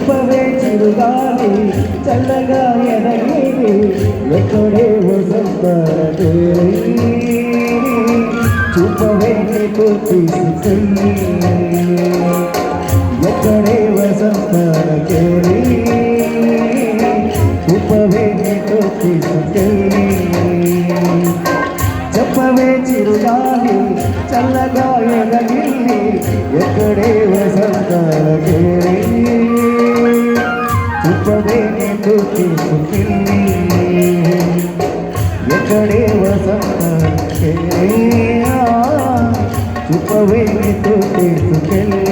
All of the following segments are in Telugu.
చెప్పవే చిరుగాలి చల్లగా ఎదగేది ఎక్కడే వసంతారదే చూపవే నీకు తీసుకెళ్ళి ఎక్కడే వసంతారదే చూపవే నీకు తీసుకెళ్ళి చెప్పవే చిరుగాలి చల్లగా ఎదగిల్లి ఎక్కడే వసంతారదే చెప్పవే నీకు తీసుకెళ్ళి ఎక్కడే వసంతారదే చెప్పవే నీకు తీసుకెళ్ళి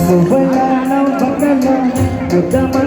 నువ్వలా బట్టలో